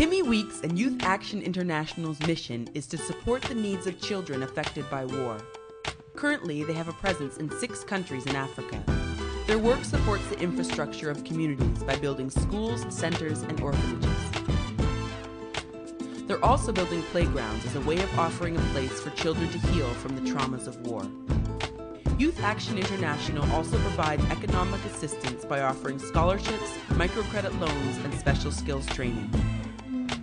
Kimmie Weeks and Youth Action International's mission is to support the needs of children affected by war. Currently, they have a presence in 6 countries in Africa. Their work supports the infrastructure of communities by building schools, centers, and orphanages. They're also building playgrounds as a way of offering a place for children to heal from the traumas of war. Youth Action International also provides economic assistance by offering scholarships, microcredit loans, and special skills training.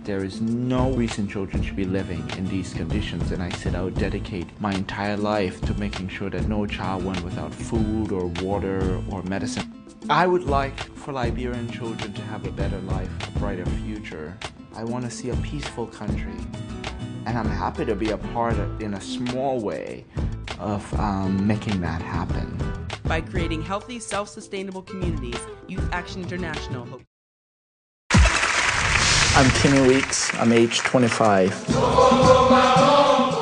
There is no reason children should be living in these conditions, and I said I would dedicate my entire life to making sure that no child went without food or water or medicine. I would like for Liberian children to have a better life, a brighter future. I want to see a peaceful country, and I'm happy to be a part of, in a small way, of making that happen. By creating healthy, self-sustainable communities, Youth Action International hopes. I'm Kimmie Weeks. I'm age 25.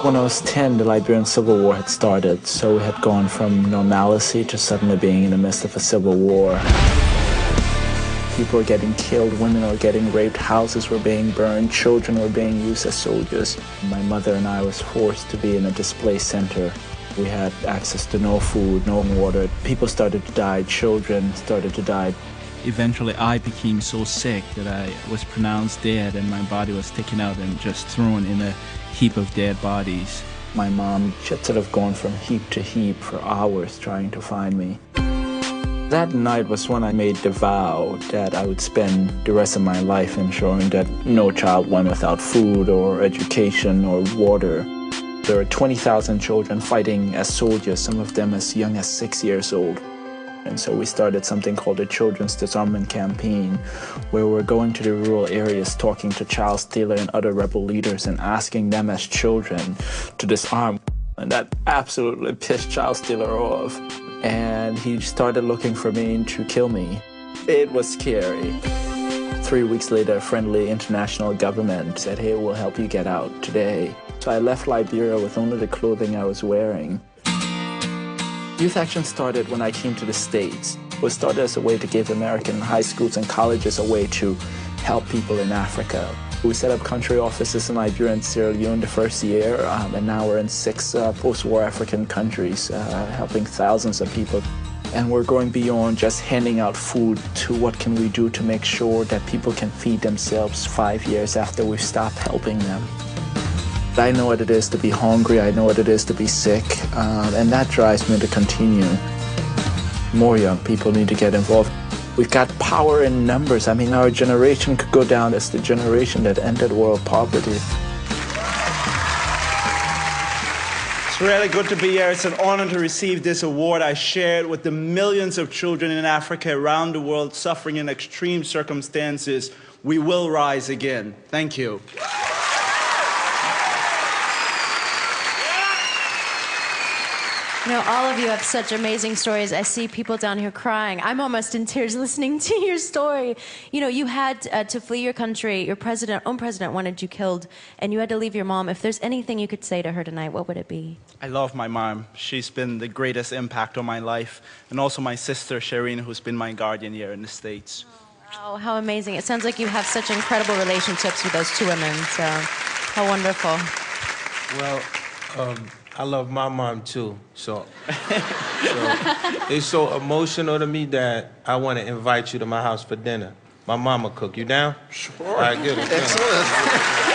When I was 10, the Liberian Civil War had started, so we had gone from normalcy to suddenly being in the midst of a civil war. People were getting killed, women were getting raped, houses were being burned, children were being used as soldiers. My mother and I was forced to be in a display center. We had access to no food, no water. People started to die, children started to die. Eventually, I became so sick that I was pronounced dead, and my body was taken out and just thrown in a heap of dead bodies. My mom, she had sort of gone from heap to heap for hours trying to find me. That night was when I made the vow that I would spend the rest of my life ensuring that no child went without food or education or water. There are 20,000 children fighting as soldiers, some of them as young as 6 years old. And so we started something called the Children's Disarmament Campaign, where we're going to the rural areas, talking to Charles Taylor and other rebel leaders and asking them as children to disarm. And that absolutely pissed Charles Taylor off. And he started looking for me to kill me. It was scary. 3 weeks later, a friendly international government said, "Hey, we'll help you get out today." So I left Liberia with only the clothing I was wearing. Youth Action started when I came to the States. It was started as a way to give American high schools and colleges a way to help people in Africa. We set up country offices in Liberia and Sierra Leone the first year, and now we're in 6 post-war African countries, helping thousands of people. And we're going beyond just handing out food to what can we do to make sure that people can feed themselves 5 years after we've stopped helping them. I know what it is to be hungry, I know what it is to be sick, and that drives me to continue. More young people need to get involved. We've got power in numbers. I mean, our generation could go down as the generation that ended world poverty. It's really good to be here. It's an honor to receive this award. I share it with the millions of children in Africa around the world suffering in extreme circumstances. We will rise again. Thank you. You know, all of you have such amazing stories. I see people down here crying. I'm almost in tears listening to your story. You know, you had to flee your country. Your own president wanted you killed, and you had to leave your mom. If there's anything you could say to her tonight, what would it be? I love my mom. She's been the greatest impact on my life. And also my sister, Shireen, who's been my guardian here in the States. Oh, wow, how amazing. It sounds like you have such incredible relationships with those 2 women, so how wonderful. Well, I love my mom too, so it's so emotional to me that I want to invite you to my house for dinner. My mama cook. You down? Sure. All right, good. Excellent.